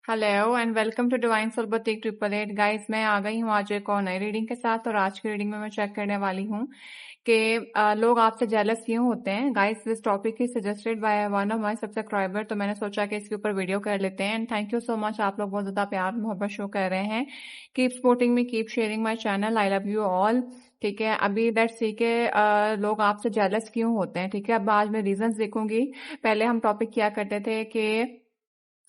Hello and welcome to divine soul boutique 888 guys. मैं आ गई हूँ आज एक और नई रीडिंग के साथ। और आज की रीडिंग में मैं चेक करने वाली हूँ कि लोग आपसे जेलस क्यों होते हैं। Guys, this topic is suggested by one of my subscriber, तो मैंने सोचा कि इसके ऊपर वीडियो कर लेते हैं। And thank you so much, आप लोग बहुत ज्यादा प्यार मोहब्बत शो कर रहे हैं। Keep supporting me, keep sharing my channel, I love you all. ठीक है, अभी लेट्स सी के लोग आपसे जेलस क्यों होते हैं। ठीक है, अब आज मैं रीजंस देखूंगी। पहले हम टॉपिक किया करते थे कि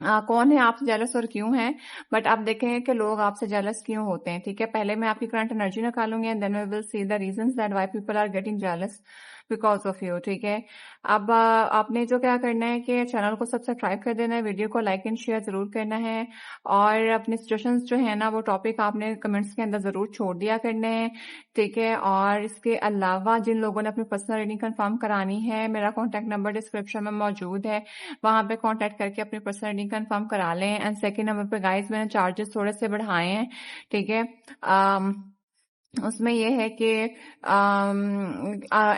कौन है आपसे जेलस और क्यों है, बट आप देखेंगे कि लोग आपसे जेलस क्यों होते हैं। ठीक है, पहले मैं आपकी करंट एनर्जी निकालूंगी and then we will see the reasons that why people are getting jealous because of you. ठीक है, अब आपने जो क्या करना है कि चैनल को सब्सक्राइब कर देना है, वीडियो को लाइक एंड शेयर जरूर करना है, और अपने सजेशंस जो है ना वो टॉपिक आपने कमेंट्स के अंदर जरूर छोड़ दिया करने हैं। ठीक है, और इसके अलावा जिन लोगों ने अपनी पर्सनल रीडिंग कंफर्म करानी है, मेरा कॉन्टैक्ट नंबर डिस्क्रिप्शन में मौजूद है, वहां पे कांटेक्ट करके अपनी पर्सनल रीडिंग कंफर्म करा लें। एंड सेकंड नंबर पे गाइस, मैंने चार्जेस थोड़े से बढ़ाए हैं। ठीक है, उसमें ये है कि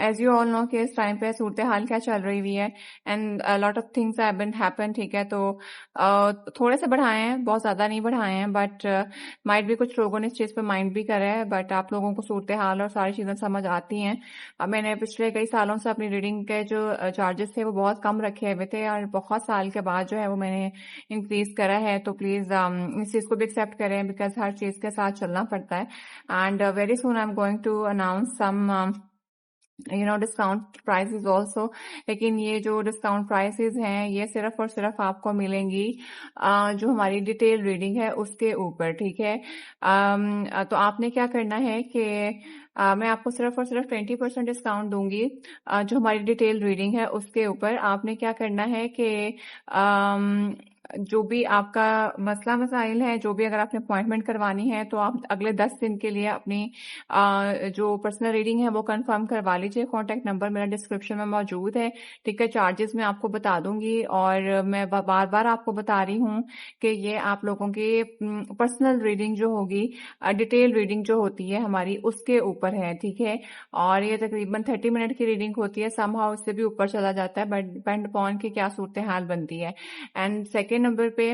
एज यू ऑल नो कि इस टाइम पे सूरत हाल क्या चल रही हुई है and lot of things have been happen. ठीक है, तो थोड़े से बढ़ाए हैं, बहुत ज्यादा नहीं बढ़ाए हैं, बट माइट भी कुछ लोगों ने इस चीज पे माइंड भी करा है, बट आप लोगों को सूरत हाल और सारी चीजें समझ आती हैं। अब मैंने पिछले कई सालों से अपनी रीडिंग के जो चार्जेस थे वो बहुत कम रखे हुए थे, और बहुत साल के बाद जो है वो मैंने इंक्रीज करा है। तो प्लीज इस चीज को भी एक्सेप्ट करें, बिकॉज हर चीज के साथ चलना पड़ता है। and very soon I'm going to announce some discount prices also. लेकिन ये जो डिस्काउंट प्राइसेस हैं ये सिर्फ और सिर्फ आपको मिलेंगी जो हमारी डिटेल रीडिंग है उसके ऊपर। ठीक है, तो आपने क्या करना है कि मैं आपको सिर्फ और सिर्फ 20% डिस्काउंट दूंगी जो हमारी डिटेल रीडिंग है उसके ऊपर। आपने क्या करना है कि जो भी आपका मसला मसाइल है, जो भी अगर आपने अपॉइंटमेंट करवानी है, तो आप अगले 10 दिन के लिए अपनी जो पर्सनल रीडिंग है वो कंफर्म करवा लीजिए। कॉन्टैक्ट नंबर मेरा डिस्क्रिप्शन में मौजूद है। ठीक है, चार्जेस मैं आपको बता दूंगी, और मैं बार बार आपको बता रही हूँ कि ये आप लोगों की पर्सनल रीडिंग जो होगी, डिटेल रीडिंग जो होती है हमारी, उसके ऊपर है। ठीक है, और ये तकरीबन 30 मिनट की रीडिंग होती है, समहाउ इससे भी ऊपर चला जाता है, बट डिपेंड अपॉन की क्या सूरत हाल बनती है। एंड सेकेंड नंबर पे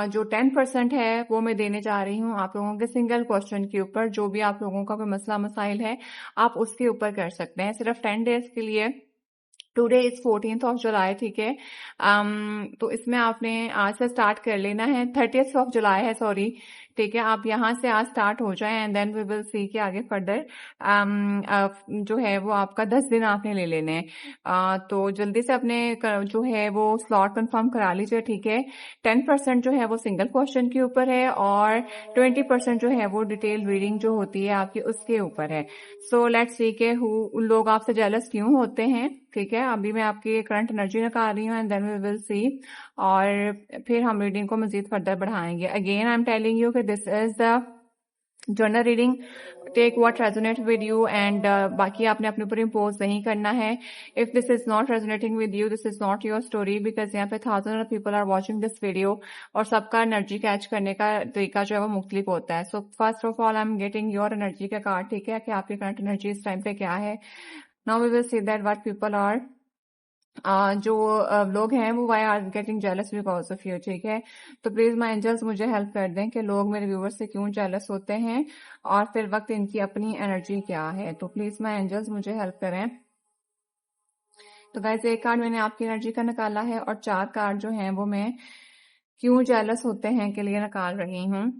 जो 10% है वो मैं देने जा रही हूँ आप लोगों के सिंगल क्वेश्चन के ऊपर। जो भी आप लोगों का कोई मसला मसाइल है आप उसके ऊपर कर सकते हैं, सिर्फ 10 डेज के लिए। Today is 14th of July. ठीक है, तो इसमें आपने आज से स्टार्ट कर लेना है। 30th ऑफ जुलाई है, सॉरी। ठीक है, आप यहाँ से आज स्टार्ट हो जाएं and then we will see के आगे फर्दर जो है वो आपका 10 दिन आपने ले लेने हैं। तो जल्दी से अपने जो है वो स्लॉट कंफर्म करा लीजिए। ठीक है, 10% जो है वो सिंगल क्वेश्चन के ऊपर है, और 20% जो है वो डिटेल रीडिंग जो होती है आपकी उसके ऊपर है। सो लेट्स सी के लोग आपसे जेलस क्यों होते हैं। ठीक है, अभी मैं आपकी करंट एनर्जी निकाल रही हूँ and then we will see, और फिर हम रीडिंग को मजीद फर्दर बढ़ाएंगे। Again I am telling you कि this is the journal reading, take what resonate with you, and बाकी आपने अपने ऊपर इम्पोज नहीं करना है। If this is not resonating with you, this is not your story, because यहाँ पे thousand of people are watching this video, और सबका एनर्जी कैच करने का तरीका जो है वो मुख्तलिफ होता है। So first of all I am getting your energy का कार्ड। ठीक है, कि आपकी करंट एनर्जी इस टाइम पे क्या है। Now we will see that what people are जो लोग हैं वो why are getting jealous because of you. ठीक है, तो प्लीज माय एंजल्स मुझे हेल्प कर दें कि लोग मेरे व्यूवर्स से क्यों जेलस होते हैं, और फिर वक्त इनकी अपनी एनर्जी क्या है। तो प्लीज माय एंजल्स मुझे हेल्प करें। तो गाइस, एक कार्ड मैंने आपकी एनर्जी का निकाला है, और 4 कार्ड जो हैं वो मैं क्यों जेलस होते हैं के लिए निकाल रही हूँ।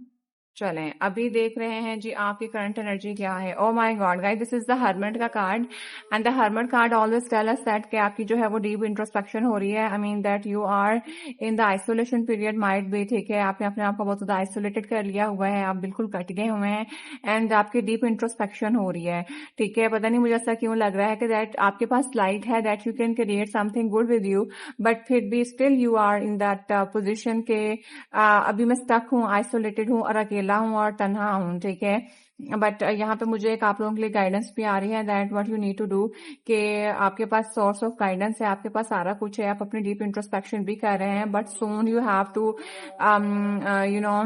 चलें, अभी देख रहे हैं जी आपकी करंट एनर्जी क्या है। Oh my god guys, this is the hermit का card, and the hermit card always tell us that कि आपकी जो है वो डीप इंट्रोस्पेक्शन हो रही है। I mean that you are in the isolation period might be. ठीक है, आपने अपने आप को बहुत ज्यादा आइसोलेटेड कर लिया हुआ है, आप बिल्कुल कट गए हुए हैं, एंड आपकी डीप इंट्रोस्पेक्शन हो रही है। ठीक है, पता नहीं मुझे ऐसा क्यों लग रहा है कि दैट आपके पास लाइट है, that you can create something good with you, but फिर भी still you are in that position के अभी मैं स्टक हूँ, आइसोलेटेड हूँ, और अकेला हूँ, और तन्हा हूँ। ठीक है, बट यहाँ पे मुझे एक आप लोगों के लिए गाइडेंस भी आ रही है that what you need to do, कि आपके पास सोर्स ऑफ गाइडेंस है, आपके पास सारा कुछ है, आप अपनी डीप इंट्रोस्पेक्शन भी कर रहे हैं, but soon you have to you know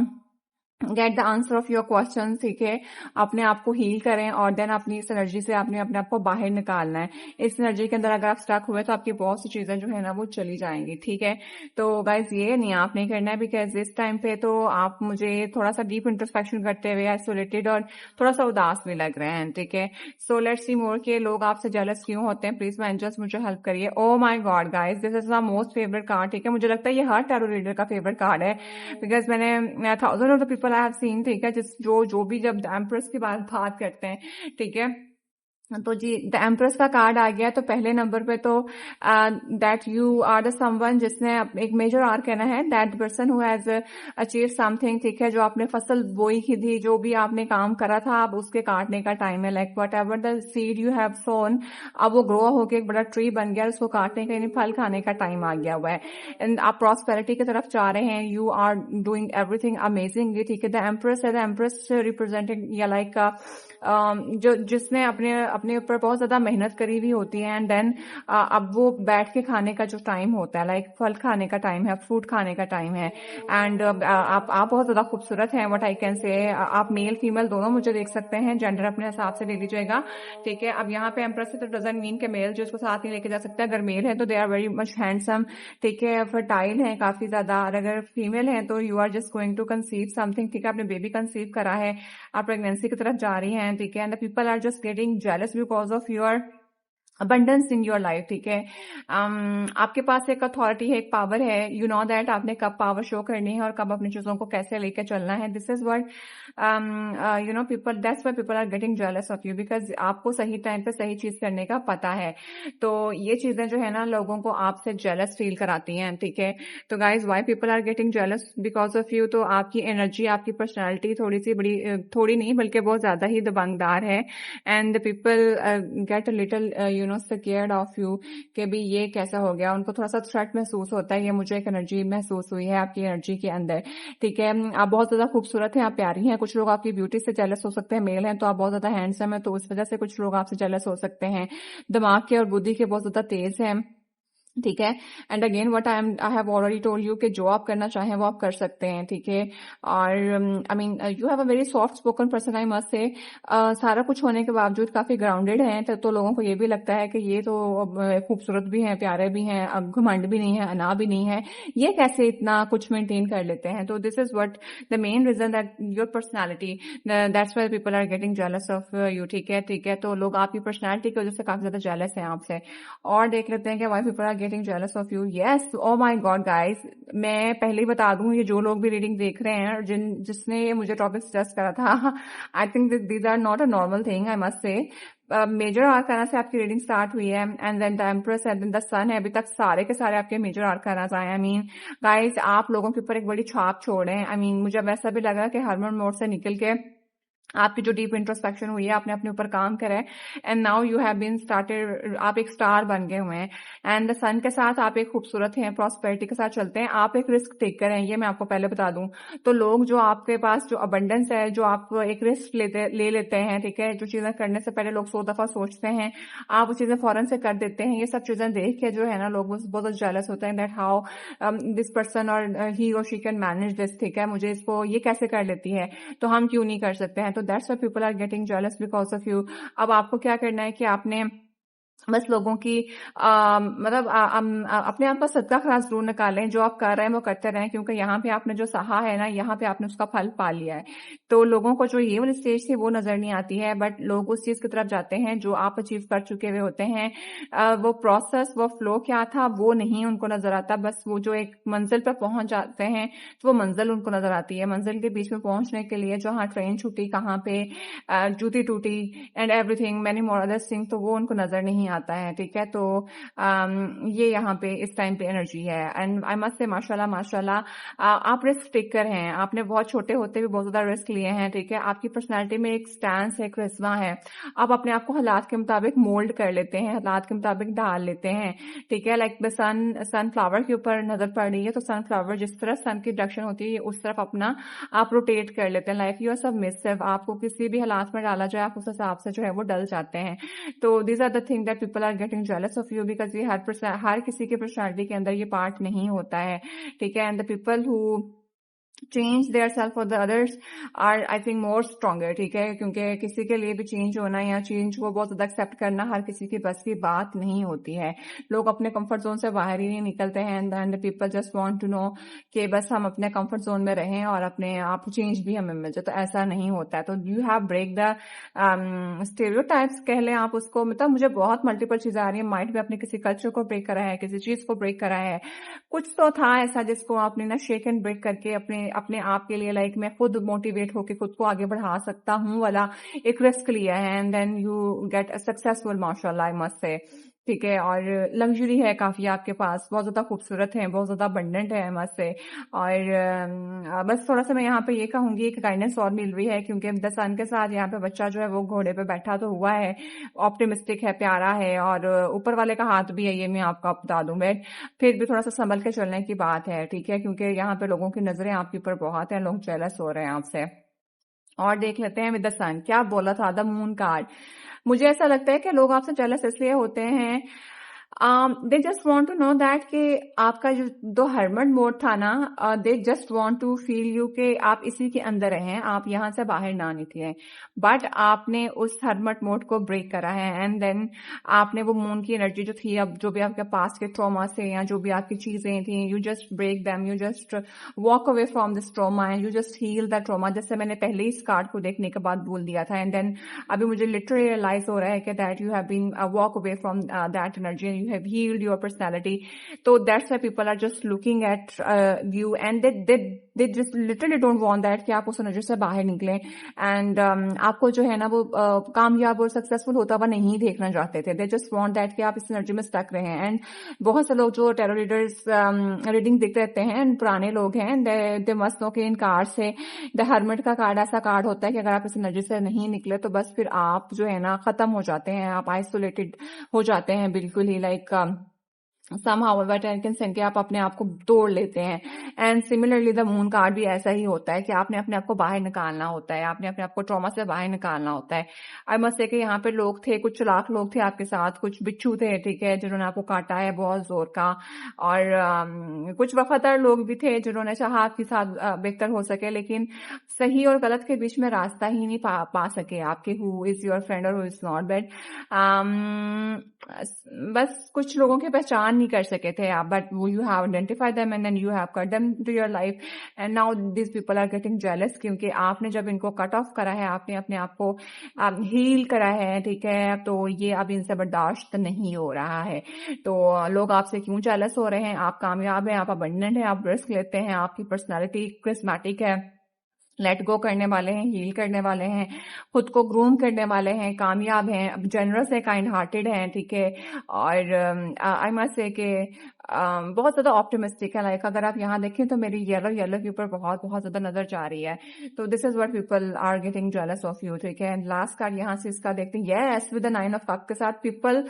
get the answer of your question, ठीक है, अपने आप को हील करें और देन अपनी इस एनर्जी से आपने अपने आप को बाहर निकालना है। इस एनर्जी के अंदर अगर आप स्टक हुए तो आपकी बहुत सी चीजें जो है ना वो चली जाएंगी, ठीक है। तो गाइज ये नहीं आप नहीं करना है, बिकॉज इस टाइम पे तो आप मुझे थोड़ा सा डीप इंट्रोस्पेक्शन करते हुए आइसोलेटेड और थोड़ा सा उदास भी लग रहे हैं, ठीक है। सो लेट्स सी मोर के लोग आपसे जेलस क्यों होते हैं, प्लीज मैन जस्ट मुझे हेल्प करिए। Oh my god guys, this is my most favourite card, ठीक है। मुझे लगता है ये हर टैरो रीडर का फेवरेट कार्ड है, बिकॉज मैंने thousand of the people I have seen, ठीक है, जो भी जब एम्प्रेस की बात करते हैं, ठीक है, तो जी द एम्प्रेस का कार्ड आ गया। तो पहले नंबर पे तो that you are the someone जिसने एक मेजर आर्क कहना है, that person who has achieve something, ठीक है। जो आपने फसल बोई की थी, जो भी आपने काम करा था, अब उसके काटने का टाइम है। Like whatever the seed you have sown, अब वो ग्रो होके एक बड़ा ट्री बन गया, उसको काटने का यानी फल खाने का टाइम आ गया हुआ है। एंड आप प्रॉस्पेरिटी की तरफ जा रहे हैं, you are doing everything amazingly, ठीक है। द एम्प्रेस है, द एम्प्रेस रिप्रेजेंटेड या लाइक जो जिसने अपने अपने ऊपर बहुत ज्यादा मेहनत करी हुई होती है, एंड देन अब वो बैठ के खाने का जो टाइम होता है, लाइक फल खाने का टाइम है, फ्रूट खाने का टाइम है। एंड आप बहुत ज्यादा खूबसूरत हैं, व्हाट आई कैन से। आप मेल फीमेल दोनों मुझे देख सकते हैं, जेंडर अपने हिसाब से ले लीजिएगा, ठीक है। अब यहाँ पे एम्प्रेस तो डजंट मीन के मेल जो इसको साथ नहीं लेके जा सकता। अगर मेल है तो they are very much handsome, ठीक है, फर्टाइल है काफी ज्यादा, और अगर फीमेल है तो you are just going to conceive something, ठीक है, आपने बेबी कंसीव करा है, आप प्रेगनेंसी की तरफ जा रही हैं, ठीक है। And the people are just getting jealous because of your abundance in your life, ठीक है। आपके पास एक अथॉरिटी है, एक पावर है, यू नो दैट आपने कब पावर शो करनी है और कब अपनी चीजों को कैसे लेकर चलना है। This is what you know people, that's why people are getting jealous of you, because आपको सही टाइम पे सही चीज करने का पता है। तो ये चीजें जो है ना लोगों को आपसे जेलस फील कराती हैं, ठीक है। तो guys why people are getting jealous because of you, तो आपकी एनर्जी, आपकी पर्सनैलिटी थोड़ी सी बड़ी, थोड़ी नहीं बल्कि बहुत ज्यादा ही दबंगदार है। And people get a little you know scared of you कि भी ये कैसा हो गया, उनको थोड़ा सा थ्रेट महसूस होता है। ये मुझे एक एनर्जी महसूस हुई है आपकी एनर्जी के अंदर, ठीक है। आप बहुत ज्यादा खूबसूरत हैं, आप प्यारी हैं। कुछ लोग आपकी ब्यूटी से जेलस हो सकते हैं, मेल हैं तो आप बहुत ज्यादा हैंडसम है, तो उस वजह से कुछ लोग आपसे जेलस हो सकते हैं। दिमाग के और बुद्धि के बहुत ज्यादा तेज हैं, ठीक है। And again what I have already told you कि जो आप करना चाहें वो आप कर सकते हैं, ठीक है। और I mean you have a very soft spoken person, I must से। सारा कुछ होने के बावजूद काफी ग्राउंडेड हैं, तो लोगों को ये भी लगता है कि ये तो खूबसूरत भी हैं, प्यारे भी हैं, अब घमंड भी नहीं है, अना भी नहीं है, ये कैसे इतना कुछ मेंटेन कर लेते हैं। तो this is what the main reason that your personality, that's why people are getting jealous of you, ठीक है, ठीक है। तो लोग आपकी पर्सनैलिटी की वजह से काफी ज्यादा जेलस हैं आपसे। और देख लेते हैं कि why people are getting jealous of you. Yes, oh my god guys, मैं पहले ही बता दूं, ये जो लोग भी रीडिंग देख रहे हैं और जिसने ये मुझे टॉपिक सजेस्ट करा था, I think these are not a normal thing, I must say. Major arcana से आपकी रीडिंग स्टार्ट हुई है, and then the empress and then the sun है, अभी तक सारे के सारे आपके मेजर आर्काना आए। आई मीन गाइस, आप लोगों के ऊपर एक बड़ी छाप छोड़े हैं। आई मीन मुझे अब ऐसा भी लग रहा है कि हार्मोन मोड से निकल के आपकी जो डीप इंट्रोस्पेक्शन हुई है, आपने अपने ऊपर काम करा है, and now you have been started, आप एक स्टार बन गए हुए हैं। एंड द सन के साथ आप एक खूबसूरत हैं, प्रॉस्पेरिटी के साथ चलते हैं, आप एक रिस्क टेकर हैं, ये मैं आपको पहले बता दूं। तो लोग जो आपके पास जो अबंडेंस है, जो आप एक रिस्क ले लेते हैं, ठीक है, जो चीजें करने से पहले लोग 100 दफा सोचते हैं, आप वो चीजें फौरन से कर देते हैं। ये सब चीजें देख के जो है ना लोग बहुत जेलस होते हैं, दैट हाउ दिस पर्सन और ही और शी कैन मैनेज दिस, ठीक है, मुझे इसको ये कैसे कर लेती है, तो हम क्यों नहीं कर सकते हैं। तो that's why people are getting jealous because of you. अब आपको क्या करना है कि आपने बस लोगों की मतलब अपने आप का सदका खराज जरूर निकालें, जो आप कर रहे हैं वो करते रहें, क्योंकि यहाँ पे आपने जो सहा है ना, यहाँ पे आपने उसका फल पा लिया है। तो लोगों को जो ये वाली स्टेज थी वो नजर नहीं आती है, बट लोग उस चीज की तरफ जाते हैं जो आप अचीव कर चुके हुए होते हैं। वो प्रोसेस, वो फ्लो क्या था वो नहीं उनको नजर आता, बस वो जो एक मंजिल पर पहुंच जाते हैं तो वो मंजिल उनको नजर आती है। मंजिल के बीच में पहुंचने के लिए जो हाँ ट्रेन छूटी, कहाँ पे जूती टूटी and everything many more other thing, तो वो उनको नजर नहीं आता है, ठीक है। तो ये यहाँ पे इस टाइम पे एनर्जी है। एंड आई मस्ट से माशाल्लाह माशाल्लाह, आप रिस्क टेकर हैं, आपने बहुत छोटे होते भी बहुत ज्यादा रिस्क लिए हैं, ठीक है। आपकी पर्सनैलिटी में एक स्टैंस है, करिश्मा है, आप अपने आप को हालात के मुताबिक मोल्ड कर लेते हैं, हालात के मुताबिक ढाल लेते हैं, ठीक है। लाइक द सनफ्लावर के ऊपर नजर पड़ रही है, तो सनफ्लावर जिस तरह सन की डायरेक्शन होती है उस तरफ अपना आप रोटेट कर लेते हैं। लाइक यू आर सबमिसिव, आपको किसी भी हालात में डाला जाए आप उस हिसाब से जो है वो डल जाते हैं। तो these are the thing that people are getting jealous of you, because ये हर किसी के पर्सनैलिटी के अंदर ये पार्ट नहीं होता है, ठीक है। And the people who change their self for the address are I think more stronger. ٹھیک ہے, کیونکہ کسی کے لیے بھی چینج ہونا یا چینج کو بہت زیادہ ایکسیپٹ کرنا ہر کسی کی بس کی بات نہیں ہوتی ہے. لوگ اپنے کمفرٹ زون سے باہر ہی نہیں نکلتے ہیں, and people just want to know کہ بس ہم اپنے کمفرٹ زون میں رہیں اور اپنے آپ چینج بھی ہمیں مل جائے. تو ایسا نہیں ہوتا ہے. تو you have break the stereotypes کہہ لیں آپ اس کو. مطلب مجھے بہت ملٹیپل چیزیں آ رہی ہیں مائنڈ میں, اپنے کسی کلچر کو بریک کرا ہے, کسی چیز کو بریک کرا ہے. کچھ تو تھا ایسا جس کو آپ نے نا شیک اینڈ بریک کر کے اپنے آپ کے لیے لائک میں خود موٹیویٹ ہو کے خود کو آگے بڑھا سکتا ہوں والا ایک رسک لیا ہے, and then you get successful ماشاء اللہ آئی مسٹ سے. ٹھیک ہے, اور لگژری ہے کافی آپ کے پاس, بہت زیادہ خوبصورت ہے, بہت زیادہ ابنڈنٹ ہے مست سے. اور بس تھوڑا سا میں یہاں پہ یہ کہوں گی ایک گائیڈنس اور مل رہی ہے, کیونکہ دا سن کے ساتھ یہاں پہ بچہ جو ہے وہ گھوڑے پہ بیٹھا تو ہوا ہے, آپٹیمسٹک ہے, پیارا ہے, اور اوپر والے کا ہاتھ بھی ہے, یہ میں آپ کو بتا دوں. بٹ پھر بھی تھوڑا سا سنبھل کے چلنے کی بات ہے. ٹھیک ہے, کیونکہ یہاں پہ لوگوں کی نظریں آپ کے اوپر بہت ہیں, لوگ جیلس ہو رہے ہیں آپ سے. اور دیکھ لیتے ہیں ود دا سن کیا بولا تھا دا مون کارڈ. مجھے ایسا لگتا ہے کہ لوگ آپ سے جیلس اس لیے ہوتے ہیں, they just want to know that کہ آپ کا جو ہرمٹ موڈ تھا نا, they just want to feel you کہ آپ اسی کے اندر ہیں, آپ یہاں سے باہر نہ نکلیں. بٹ آپ نے اس ہرمٹ موڈ کو بریک کرا ہے, اینڈ دین آپ نے وہ مون کی انرجی جو تھی, اب جو بھی آپ کے پاس کے ٹراما سے یا جو بھی آپ کی چیزیں تھیں, you just break them, you just walk away from this trauma and you just heal the trauma. جیسے میں نے پہلے ہی اس کارڈ کو دیکھنے کے بعد بول دیا تھا, اینڈ دین ابھی مجھے لٹرلی ریئلائز ہو رہا ہے کہ that you have been walk away from that energy and you have held your personality. تو that's why people are just looking at you, and they just literally don't want that کہ آپ اس energy سے باہر نکلیں, and آپ کو جو ہے نا وہ کامیاب اور سکسیسفل ہوتا ہوا نہیں دیکھنا چاہتے تھے. they just want that کہ آپ اس انرجی میں اسٹک رہے ہیں. اینڈ بہت سے لوگ جو ٹیرو ریڈرز ریڈنگ دیکھتے رہتے ہیں, پرانے لوگ ہیں, they must know کہ ان کارڈ سے دا ہرمٹ کا کارڈ ایسا کارڈ ہوتا ہے کہ اگر آپ اس انرجی سے نہیں نکلے تو بس پھر آپ جو ہے نا ختم ہو جاتے ہیں, آپ آئسولیٹڈ ہو جاتے ہیں بالکل ہی, like somehow but I can say کہ آپ اپنے آپ کو توڑ لیتے ہیں. And similarly the moon card بھی ایسا ہی ہوتا ہے کہ آپ نے اپنے آپ کو باہر نکالنا ہوتا ہے, آپ نے اپنے آپ کو ٹراما سے باہر نکالنا ہوتا ہے. آئی مسٹ سے کہ یہاں پہ لوگ تھے, کچھ چلاک لوگ تھے آپ کے ساتھ, کچھ بچھو تھے, ٹھیک ہے, جنہوں نے آپ کو کاٹا ہے بہت زور کا, اور کچھ وفادار لوگ بھی تھے جنہوں نے چاہا آپ کے ساتھ بہتر ہو سکے, لیکن صحیح اور غلط کے بیچ میں راستہ ہی نہیں پا سکے آپ کے, ہو از یور فرینڈ اور ہو از ناٹ. بٹ بس کچھ لوگوں کی پہچان نہیں کر سکے تھے آپ, but you have identify them and then you have cut them to your life, and now these people are getting jealous, کیونکہ آپ نے جب ان کو کٹ آف کرا ہے, آپ نے اپنے آپ کو ہیل کرا ہے, ٹھیک ہے, تو یہ اب ان سے برداشت نہیں ہو رہا ہے. تو لوگ آپ سے کیوں جیلس ہو رہے ہیں؟ آپ کامیاب ہیں, آپ ابنڈنٹ ہیں, آپ رسک لیتے ہیں, آپ کی پرسنالٹی کرسمیٹک ہے, لیٹ گو کرنے والے ہیں, ہیل کرنے والے ہیں, خود کو گروم کرنے والے ہیں, کامیاب ہیں, جنرس ہے, کائنڈ ہارٹیڈ ہیں, ٹھیک ہے, اور آئی مسٹ سے کہ بہت زیادہ آپٹیمسٹک ہے. لائک اگر آپ یہاں دیکھیں تو میری یلو کے اوپر بہت زیادہ نظر جا رہی ہے. تو this is what people are getting jealous of you, ٹھیک ہے. لاسٹ کارڈ یہاں سے اس کا دیکھتے ہیں, yes with the 9 of cup کے ساتھ, people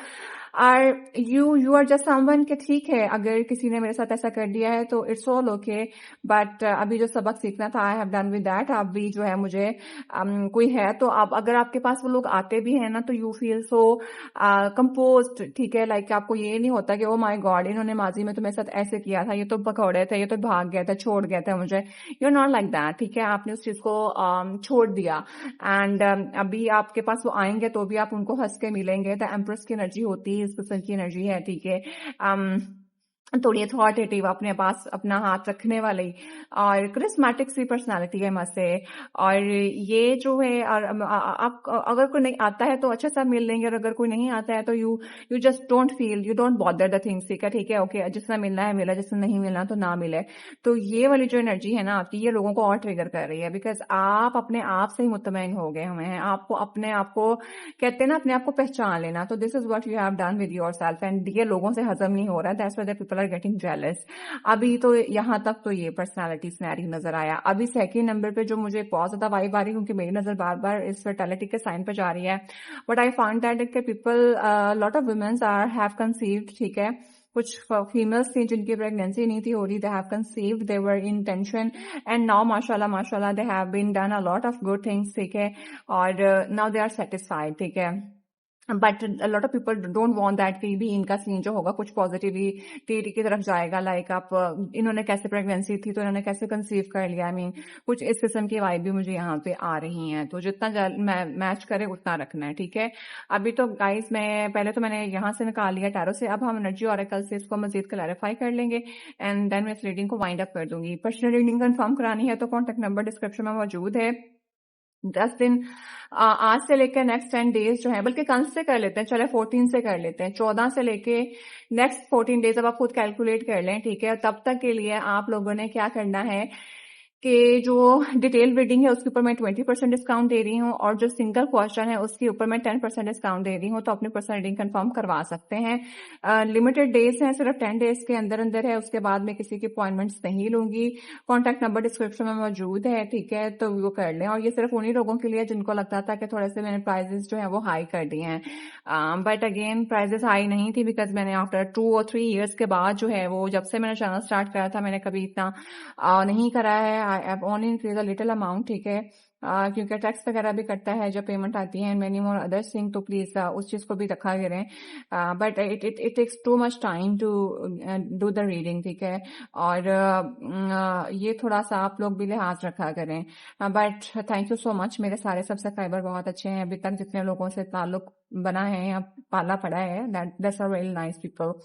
are you are just someone کہ ٹھیک ہے اگر کسی نے میرے ساتھ ایسا کر دیا ہے تو اٹس آل اوکے, بٹ ابھی جو سبق سیکھنا تھا I have done with that. ابھی جو ہے مجھے کوئی ہے تو آپ اگر آپ کے پاس وہ لوگ آتے بھی ہیں نا تو یو فیل سو کمپوزڈ, ٹھیک ہے, لائک آپ کو یہ نہیں ہوتا کہ او مائی گاڈ انہوں نے ماضی میں تو میرے ساتھ ایسے کیا تھا, یہ تو پکوڑے تھے, یہ تو بھاگ گیا تھا, چھوڑ گیا تھا مجھے. یو ناٹ لائک دیٹ, ٹھیک ہے, آپ نے اس چیز کو چھوڑ دیا, اینڈ ابھی آپ کے پاس وہ آئیں گے تو بھی آپ ان کو ہنس کے ملیں گے. دا ایمپریس کی انرجی ہوتی ہے, اس قسم کی انرجی ہے, ٹھیک ہے, تھوڑی اتھارٹیٹیو, اپنے پاس اپنا ہاتھ رکھنے والی, اور کرسمیٹک سی پرسنالٹی ہے مجھ سے. اور یہ جو ہے, آپ اگر کوئی نہیں آتا ہے تو اچھا سا مل لیں گے, اور اگر کوئی نہیں آتا ہے تو you just don't feel, you don't bother the things, ٹھیک ہے, اوکے, جس سے ملنا ہے ملا, جس سے نہیں ملنا تو نہ ملے. تو یہ والی جو انرجی ہے نا آپ کی, یہ لوگوں کو اور ٹریگر کر رہی ہے, بیکاز آپ اپنے آپ سے ہی مطمئن ہو گئے ہوئے ہیں. آپ کو اپنے آپ کو کہتے ہیں نا, اپنے آپ کو پہچان لینا. تو this is what you have done with yourself, and یہ لوگوں سے ہضم نہیں ہو رہا ہے. That's why people are getting jealous. ابھی تو یہاں تک تو یہ پرسنالٹی سنیریو نظر آیا. ابھی سیکنڈ نمبر پہ جو مجھے بہت زیادہ وائب آ رہی ہے, کیونکہ میری نظر بار بار اس فرٹیلٹی کے سائن پہ جا رہی ہے, بٹ آئی فائنڈ دیٹ کہ people lot of womens are have conceived, ٹھیک ہے, کچھ فیمیلس تھیں جن کی پریگنینسی نہیں تھی ہو رہی, they have conceived, they were in tension, and now ماشاءاللہ they have been done a lot of good things, ٹھیک ہے, اور ناؤ دے آر سیٹسفائڈ, ٹھیک ہے. But lot of people don't want that कि भी इनका सीन जो होगा कुछ पॉजिटिविटी की तरफ जाएगा, लाइक आप इन्होंने कैसे प्रेगनेंसी थी तो इन्होंने कैसे कंसीव कर लिया, आई मीन कुछ इस किस्म की वाइब भी मुझे यहाँ पे आ रही हैं। तो जितना मैच करे उतना रखना है, ठीक है। अभी तो गाइस मैं पहले तो मैंने यहाँ से निकाल लिया टैरो से, अब हम एनर्जी ऑरेकल से इसको मजीद क्लैरिफाई कर लेंगे एंड देन मैं इस रीडिंग को वाइंड अप कर दूंगी। पर्सनल रीडिंग कंफर्म करानी है तो कॉन्टेक्ट नंबर डिस्क्रिप्शन में मौजूद है। 10 दिन आज से लेकर नेक्स्ट 10 डेज जो है, बल्कि कल से कर लेते हैं, चले 14 से कर लेते हैं, 14 से लेके नेक्स्ट 14 डेज अब आप खुद कैलकुलेट कर लें, ठीक है। तब तक के लिए आप लोगों ने क्या करना है कि जो डिटेल रीडिंग है उसके ऊपर मैं 20% डिस्काउंट दे रही हूँ और जो सिंगल क्वेश्चन है उसके ऊपर मैं 10% डिस्काउंट दे रही हूँ, तो अपनी पर्सनल रीडिंग कंफर्म करवा सकते हैं। लिमिटेड डेज हैं, सिर्फ 10 डेज के अंदर अंदर है, उसके बाद मैं किसी की अपॉइंटमेंट्स नहीं लूंगी। कॉन्टैक्ट नंबर डिस्क्रिप्शन में मौजूद है, ठीक है, तो वो कर लें। और ये सिर्फ उन्हीं लोगों के लिए जिनको लगता था कि थोड़े से मैंने प्राइजेस जो है वो हाई कर दिए हैं, बट अगेन प्राइजेस हाई नहीं थी बिकॉज मैंने आफ्टर 2 और 3 ईयर्स के बाद जो है वो, जब से मैंने चैनल स्टार्ट करा था मैंने कभी इतना नहीं करा है। I have only increase a little amount, ठीक है, क्योंकि टैक्स वगैरह भी कटता है जब पेमेंट आती है and many more other thing, तो प्लीज उस चीज को भी रखा करें। But it takes too much time to do the reading, ठीक है, और ये थोड़ा सा आप लोग भी लिहाज रखा करें। But thank you so much, मेरे सारे सब्सक्राइबर बहुत अच्छे हैं, अभी तक जितने लोगों से ताल्लुक बना है या पाला पड़ा है, that's are very nice people.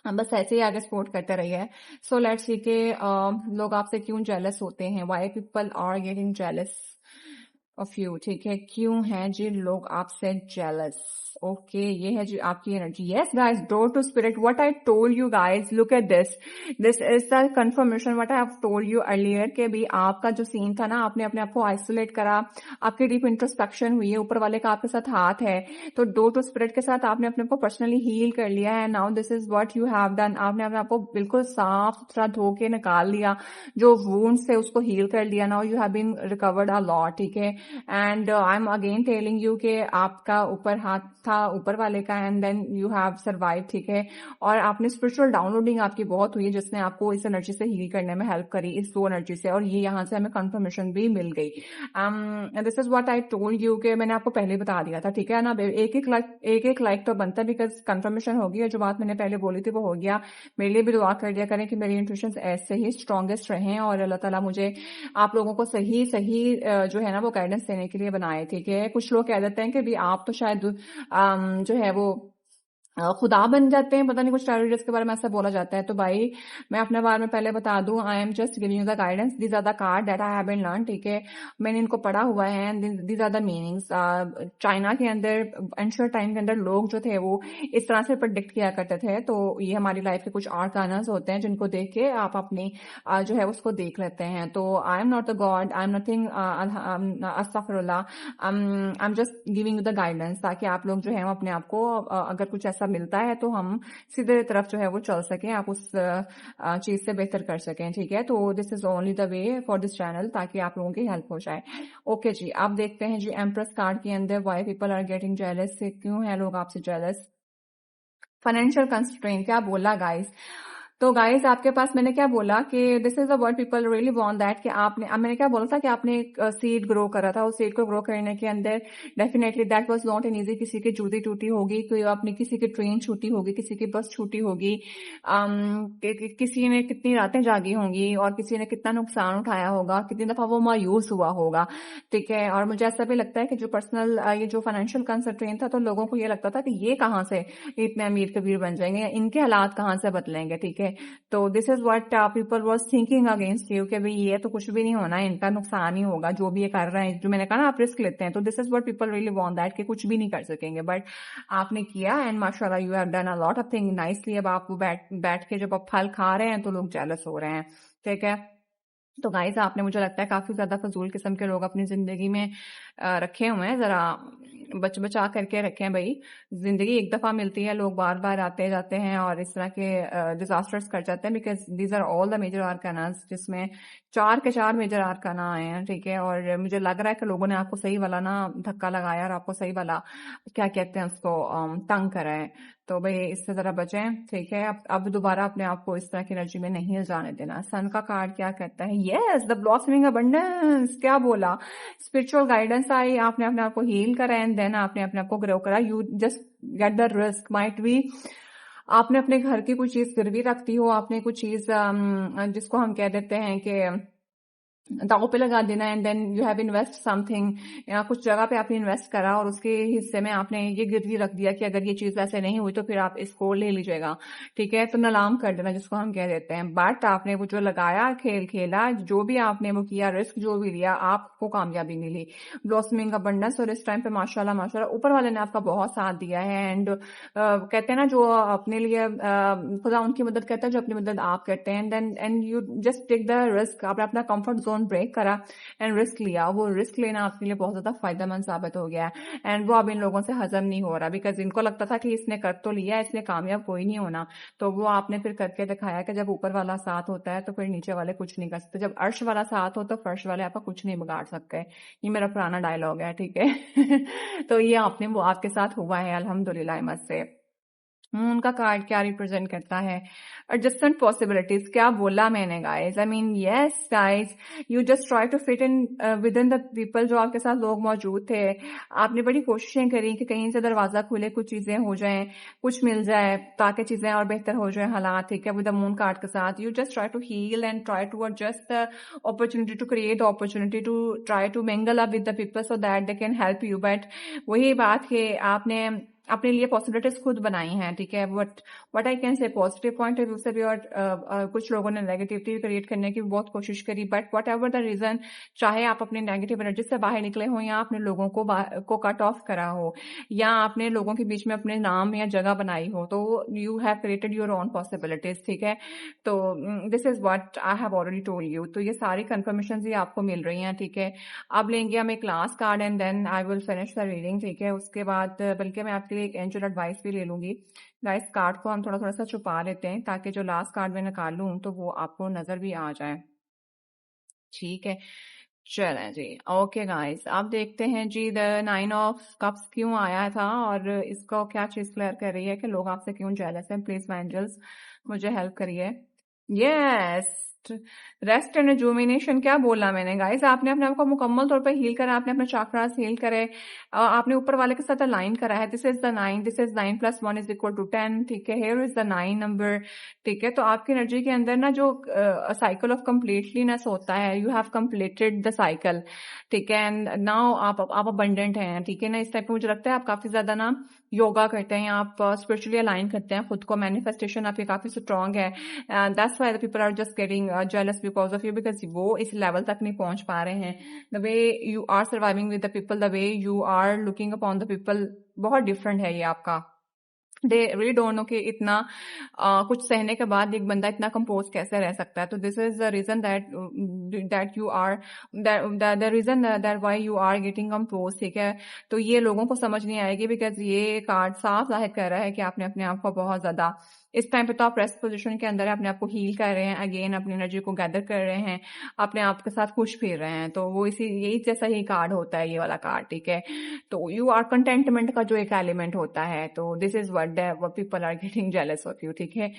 बस ऐसे ही आगे सपोर्ट करते रहिए। सो लेट्स सी के लोग आपसे क्यों जेलस होते हैं, why people are getting jealous of you, ठीक है, क्यों हैं जी लोग आपसे जेलस। ओके, ये है जी आपकी energy. Yes guys, door to spirit, what I told you guys, look at this is the confirmation what I have told you earlier के भी आपका जो सीन था ना, आपने अपने आप को आइसोलेट करा, आपकी डीप इंट्रोस्पेक्शन हुई है, ऊपर वाले का आपके साथ हाथ है, तो डोर टू स्पिरिट के साथ आपने अपने आप को पर्सनली हील कर लिया है। Now this is what you have done, आपने अपने आप को बिल्कुल साफ सुथरा धो के निकाल लिया, जो वुंड्स थे उसको हील कर लिया। Now you have been recovered a lot, ठीक है, and I am again telling you कि आपका ऊपर हाथ था ऊपर वाले का and then you have survive, ठीक है, और आपने स्पिरिचुअल डाउनलोडिंग आपकी बहुत हुई है जिसने आपको इस एनर्जी से हील करने में हेल्प करी, इस दो एनर्जी से, और ये यहाँ से हमें कंफर्मेशन भी मिल गई। This is what I told you कि मैंने आपको पहले बता दिया था, ठीक है ना। एक लाइक तो बनता है बिकॉज कंफर्मेशन हो गई, जो बात मैंने पहले बोली थी वो हो गया। मेरे लिए भी दुआ कर दिया करें कि मेरी इंट्यूशंस ऐसे ही स्ट्रॉन्गेस्ट रहें और अल्लाह ताला मुझे आप लोगों को सही जो है ना वो गाइडेंस देने के लिए बनाए, ठीक है। कुछ लोग कह देते हैं कि भी आप तो शायद जो है वो खुदा बन जाते हैं, पता नहीं कुछ टेररिस्ट के बारे में ऐसा बोला जाता है। तो भाई मैं अपने बारे में पहले बता दूं, I am just giving you the guidance, these are the card that I have been learn, ठीक है, मैंने इनको पढ़ा हुआ है, these are the meanings. China के अंदर एंशिएंट टाइम के अंदर लोग जो थे वो इस तरह से प्रेडिक्ट किया करते थे, तो ये हमारी लाइफ के कुछ आर्कानास होते हैं जिनको देख के आप अपनी जो है उसको देख लेते हैं। तो I am not the god, I am nothing, अस्तगफिरुल्लाह, I am just giving you the guidance, ताकि आप लोग जो है अपने आप को अगर कुछ ऐसा मिलता है तो हम सीधे तरफ जो है वो चल सकें, आप उस चीज से बेहतर कर सकें, ठीक है। तो this is only the way for this channel, ताकि आप लोगों की हेल्प हो जाए। ओके जी, आप देखते हैं जी एम्प्रेस कार्ड के अंदर why people are getting jealous, से क्यों है लोग आपसे जेलस। फाइनेंशियल कंस्ट्रेंट क्या बोला गाइस, तो गाइस आपके पास मैंने क्या बोला कि this is the word people really want that, कि आपने, अब मैंने क्या बोला था कि आपने एक सीड ग्रो करा था, उस सीड को ग्रो करने के अंदर definitely that was not an easy, किसी की जूती टूटी होगी, कोई अपनी किसी की ट्रेन छूटी होगी, किसी की बस छूटी होगी, किसी ने कितनी रातें जागी होंगी और किसी ने कितना नुकसान उठाया होगा, कितनी दफा वो मायूस हुआ होगा, ठीक है। और मुझे ऐसा भी लगता है कि जो पर्सनल ये जो फाइनेंशियल कंस्ट्रेंट था, तो लोगों को ये लगता था कि ये कहाँ से इतने अमीर कबीर बन जाएंगे, इनके हालात कहाँ से बदलेंगे, ठीक है। तो this is what people was thinking against you, कि भाई ये तो कुछ भी नहीं होना है, इनका नुकसान ही होगा जो भी ये कर रहे हैं, जो मैंने कहा ना आप रिस्क लेते हैं, तो this is what people really want that, कि कुछ भी नहीं कर सकेंगे, बट आपने किया एंड माशाल्लाह you have done a lot of thing nicely. अब आप बैठ के जब आप फल खा रहे हैं तो लोग जेलस हो रहे हैं, ठीक है। तो गाइस आपने, मुझे लगता है काफी ज्यादा फजूल किस्म के लोग अपनी जिंदगी में रखे हुए हैं, जरा बचा करके रखें भाई। जिंदगी एक दफा मिलती है, लोग बार बार आते जाते हैं और इस तरह के डिजास्टर्स कर जाते हैं, because these are all the major arcanas, जिसमें 4 के 4 मेजर आर्काना आए हैं, ठीक है। और मुझे लग रहा है कि लोगों ने आपको सही वाला ना धक्का लगाया और आपको सही वाला क्या कहते हैं उसको तंग करा है, तो भाई इससे जरा बचें, ठीक है। अब दोबारा अपने आप को इस तरह की एनर्जी में नहीं जाने देना। सन का कार्ड क्या कहता है, यस द ब्लॉसमिंग अबंडेंस, क्या बोला, स्पिरिचुअल गाइडेंस आई, आपने अपने आप को हील करा एंड دین آپ نے اپنے آپ کو گرو کرا. You just get the risk. Might be آپ نے اپنے گھر کی کوئی چیز گروی رکھتی ہو, آپ نے کوئی چیز جس کو ہم کہہ دیتے ہیں کہ داؤ پہ لگا دینا, and then you have invest something, یا کچھ جگہ پہ آپ نے انویسٹ کرا اور اس کے حصے میں آپ نے یہ گروی رکھ دیا کہ اگر یہ چیز ویسے نہیں ہوئی تو پھر آپ اس کو لے لیجیے گا, ٹھیک ہے, تو نیلام کر دینا جس کو ہم کہہ دیتے ہیں. بٹ آپ نے وہ جو لگایا, کھیل کھیلا, جو بھی آپ نے وہ کیا, رسک جو بھی لیا, آپ کو کامیابی ملی, بلاسمنگ ابنڈنس. اور اس ٹائم پہ ماشاءاللہ ماشاءاللہ اوپر والے نے آپ کا بہت ساتھ دیا ہے. اینڈ کہتے ہیں نا جو اپنے لیے خدا ان کی مدد کرتا ہے جو اپنی مدد آپ کرتے ہیں. And you just take the risk. آپ نے اپنا کمفرٹ زون بریک کرا اینڈ رسک لیا. وہ رسک لینا آپ کے لیے بہت زیادہ فائدہ مند ثابت ہو گیا ہے. اینڈ وہ اب ان لوگوں سے ہضم نہیں ہو رہا, بیکاز ان کو لگتا تھا کہ اس نے کر تو لیا, اس نے کامیاب کوئی نہیں ہونا. تو وہ آپ نے پھر کر کے دکھایا کہ جب اوپر والا ساتھ ہوتا ہے تو پھر نیچے والے کچھ نہیں کر سکتے. جب عرش والا ساتھ ہو تو فرش والے آپ کا کچھ نہیں بگاڑ سکتے. یہ میرا پرانا ڈائلاگ ہے, ٹھیک ہے. تو یہ آپ نے وہ آپ کے ساتھ ہوا ہے الحمدللہ احمد سے. ان کا کارڈ کیا ریپرزینٹ کرتا ہے؟ Adjustment possibilities. کیا بولا میں نے guys? I mean yes guys, you just try to fit in with in the people. جو آپ کے ساتھ لوگ موجود تھے, آپ نے بڑی کوششیں کری کہ کہیں سے دروازہ کھلے, کچھ چیزیں ہو جائیں, کچھ مل جائے تاکہ چیزیں اور بہتر ہو جائیں حالات, ٹھیک ہے, ود دا مون کارڈ کے ساتھ. You just try to heal and try to adjust the opportunity, to create opportunity, to try to mingle up with the people so that they can help you. But وہی بات کہ آپ نے اپنے لیے possibilities خود بنائی ہیں, ٹھیک ہے. What I can say positive point of view سے بھی, اور کچھ لوگوں نے نیگیٹیوٹی کریٹ کرنے کی بہت کوشش کری. But what ever the reason, چاہے آپ اپنی نیگیٹو انرجی سے باہر نکلے ہوں, یا آپ نے لوگوں کو کٹ آف کرا ہو, یا آپ نے لوگوں کے بیچ میں اپنے نام یا جگہ بنائی ہو, تو you have created your own possibilities, ٹھیک ہے. تو this is what I have already told you. تو یہ ساری کنفرمیشنز ہی آپ کو مل رہی ہیں, ٹھیک ہے. اب لیں گے ہم ایک last card and then I will finish the reading, ٹھیک ہے. اس کے بعد بلکہ میں آپ کے لیے ایک اینجل ایڈوائس بھی لے لوں گی. گائس کارڈ کو ہم تھوڑا سا چھپا لیتے ہیں تاکہ جو لاسٹ کارڈ میں نکالوں تو وہ آپ کو نظر بھی آ جائے, ٹھیک ہے. چلیں جی, اوکے گائز, آپ دیکھتے ہیں جی دا 9 آف کپس کیوں آیا تھا اور اس کو کیا چیز کلیئر کر رہی ہے کہ لوگ آپ سے کیوں جیلس ہیں. پلیز اینجلز مجھے ہیلپ کریے. یس, ریسٹ اینڈ ریجومینیشن. کیا بولا میں نے گائز؟ آپ نے اپنے آپ کو مکمل طور پہ ہیل کرا, آپ نے اپنے چاکراز ہیل کرے, آپ نے اوپر والے کے ساتھ الائن کرا ہے. دس از دا 9, دس از 9 + 1 = 10, ٹھیک ہے. ہیئر از دا 9 نمبر, ٹھیک ہے. تو آپ کی انرجی کے اندر نا جو سائیکل آف کمپلیٹلینس ہوتا ہے, you have completed the cycle, ٹھیک ہے. اینڈ ناؤ آپ ابنڈنٹ ہیں, ٹھیک ہے نا. اس ٹائپ پہ مجھے لگتا ہے آپ کافی زیادہ نا یوگا کرتے ہیں, آپ اسپرچولی الائن کرتے ہیں خود کو, مینیفیسٹیشن آپ کی کافی اسٹرانگ ہے. That's why the people are just getting jealous because of you, because وہ اس لیول تک نہیں پہنچ پا رہے ہیں. the way you are surviving with the people, the way you are looking upon the people, بہت ڈفرنٹ ہے یہ آپ کا. they really don't know کہ اتنا کچھ سہنے کے بعد ایک بندہ اتنا کمپوز کیسے رہ سکتا ہے. تو this is the reason that you are the reason that why you are getting composed, ٹھیک ہے. تو یہ لوگوں کو سمجھ نہیں آئے گی, بیکاز یہ کارڈ صاف ظاہر کر رہا ہے کہ آپ نے اپنے آپ کو بہت زیادہ اس ٹائم پہ تو آپ ریسٹ پوزیشن کے اندر اپنے آپ کو ہیل کر رہے ہیں, اگین اپنی انرجی کو گیدر کر رہے ہیں, اپنے آپ کے ساتھ خوش پھر رہے ہیں. تو وہ یہی جیسا ہی کارڈ ہوتا ہے یہ والا کارڈ, ٹھیک ہے. تو یو آر کنٹینٹمنٹ کا جو ایک ایلیمنٹ ہوتا ہے, تو this is what people are getting jealous of you, ٹھیک ہے.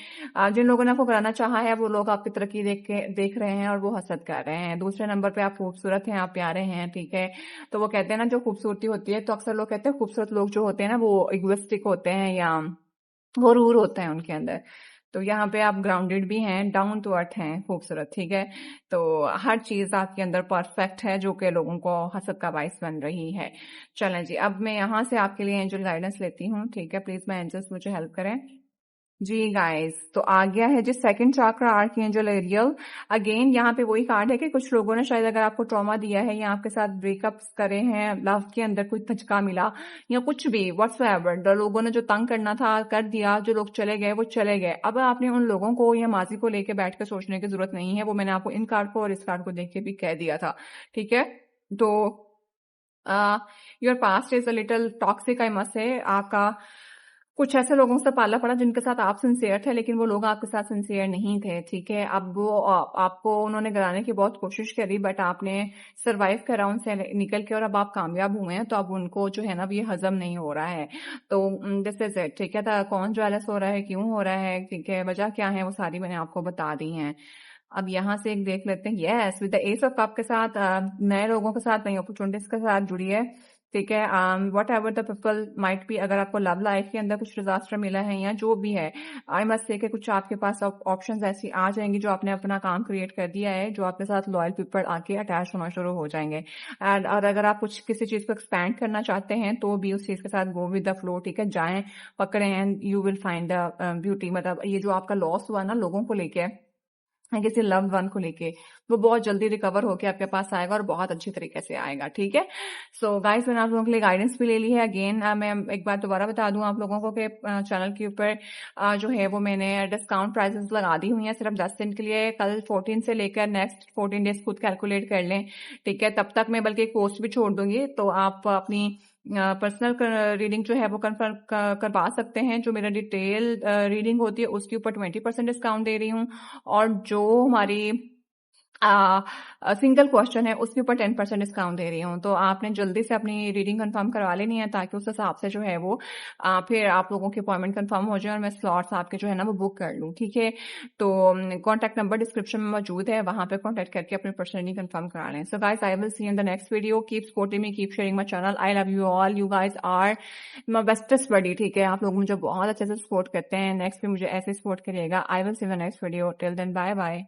جن لوگوں نے آپ کو کرانا چاہا ہے وہ لوگ آپ کی ترقی دیکھ رہے ہیں اور وہ حسد کر رہے ہیں. دوسرے نمبر پہ آپ خوبصورت ہیں, آپ پیارے ہیں, ٹھیک ہے. تو وہ کہتے ہیں نا جو خوبصورتی ہوتی ہے, تو اکثر لوگ کہتے ہیں خوبصورت لوگ جو ہوتے ہیں نا وہ ایگوسٹک ہوتے ہیں یا غرور ہوتا ہے ان کے اندر. تو یہاں پہ آپ گراؤنڈیڈ بھی ہیں, ڈاؤن ٹو ارتھ ہیں, خوبصورت, ٹھیک ہے. تو ہر چیز آپ کے اندر پرفیکٹ ہے جو کہ لوگوں کو حسد کا باعث بن رہی ہے. چلیں جی, اب میں یہاں سے آپ کے لیے اینجل گائیڈنس لیتی ہوں, ٹھیک ہے. پلیز میں اینجلس مجھے ہیلپ کریں جی. گائز تو آ گیا ہے جی سیکنڈ چاکرا, آرکی اینجل ایریل. اگین یہاں پہ وہی کارڈ ہے کہ کچھ لوگوں نے شاید اگر آپ کو ٹراما دیا ہے یا آپ کے ساتھ بریک اپس کرے ہیں, لو کے اندر کوئی دھچکا ملا یا کچھ بھی واٹس ایور, لوگوں نے جو تنگ کرنا تھا کر دیا, جو لوگ چلے گئے وہ چلے گئے. اب آپ نے ان لوگوں کو یا ماضی کو لے کے بیٹھ کے سوچنے کی ضرورت نہیں ہے. وہ میں نے آپ کو ان کارڈ کو اور اس کارڈ کو دیکھ کے بھی کہہ دیا تھا, ٹھیک ہے. تو your past is a little toxic, I must سے. آپ کا کچھ ایسے لوگوں سے پالا پڑا جن کے ساتھ آپ سنسیئر تھے, لیکن وہ لوگ آپ کے ساتھ سنسیئر نہیں تھے, ٹھیک ہے. اب وہ آپ کو انہوں نے گرانے کی بہت کوشش کری, بٹ آپ نے سروائیو کرا ان سے نکل کے, اور اب آپ کامیاب ہوئے ہیں. تو اب ان کو جو ہے نا یہ ہضم نہیں ہو رہا ہے. تو دس از اٹ, ٹھیک ہے. کون جیلس ہو رہا ہے, کیوں ہو رہا ہے, ٹھیک ہے, وجہ کیا ہے, وہ ساری میں نے آپ کو بتا دی ہیں. اب یہاں سے ایک دیکھ لیتے ہیں. Yes, with the ace of cup کے ساتھ نئے لوگوں کے ساتھ, نئی اپرچونٹیز کے ساتھ جڑی ہے. ٹھیک ہے. Whatever the people might be, اگر آپ کو لو لائف کے اندر کچھ ڈیزاسٹر ملا ہے یا جو بھی ہے, آئی مسٹ سے کہ کچھ آپ کے پاس آپشنز ایسی آ جائیں گی جو آپ نے اپنا کام کریٹ کر دیا ہے, جو آپ کے ساتھ لوئل پیپل آ کے اٹیچ ہونا شروع ہو جائیں گے. اینڈ اور اگر آپ کچھ کسی چیز کو ایکسپینڈ کرنا چاہتے ہیں تو بھی اس چیز کے ساتھ گو ود دا فلو, ٹھیک ہے, جائیں پکڑیں and you will find the beauty. مطلب یہ جو آپ کا لاس ہوا نا لوگوں کو لے کے, کسی لوڈ ون کو لے کے, وہ بہت جلدی ریکور ہو کے آپ کے پاس آئے گا اور بہت اچھی طریقے سے آئے گا. ٹھیک ہے. سو گائز میں نے آپ لوگوں کے لیے گائیڈنس بھی لے لی ہے. اگین میں ایک بار دوبارہ بتا دوں آپ لوگوں کو کہ چینل کے اوپر جو ہے وہ میں نے ڈسکاؤنٹ پرائزز لگا دی ہوئی ہیں صرف 10 دن کے لیے. کل 14 سے لے کر نیکسٹ 14 ڈیز خود کیلکولیٹ کر لیں. ٹھیک ہے. تب تک میں بلکہ ایک پوسٹ بھی چھوڑ دوں گی, تو آپ اپنی پرسنل ریڈنگ جو ہے وہ کنفرم کروا سکتے ہیں. جو میرا ڈیٹیل ریڈنگ ہوتی ہے اس کے اوپر 20% ڈسکاؤنٹ دے رہی ہوں, اور جو ہماری سنگل کوشچن ہے اس کے اوپر 10% ڈسکاؤنٹ دے رہی ہوں. تو آپ نے جلدی سے اپنی ریڈنگ کنفرم کروا لینی ہے تاکہ اس حساب سے جو ہے وہ پھر آپ لوگوں کی اپوائنٹمنٹ کنفرم ہو جائے اور میں سلاٹس آپ کے جو ہے نا وہ بک کر لوں. ٹھیک ہے. تو کانٹیکٹ نمبر ڈسکرپشن میں موجود ہے, وہاں پہ کانٹیکٹ کر کے اپنی پرسنلی کنفرم کرا لیں. So guys I will see in the next video. Keep supporting me, keep sharing my channel. I love you all. You guys are my bestest buddy. ٹھیک ہے. آپ لوگ مجھے بہت اچھے سے سپورٹ کرتے ہیں, نیکسٹ بھی مجھے ایسے سپورٹ کریے گا. I will see in the next video. Till then bye bye.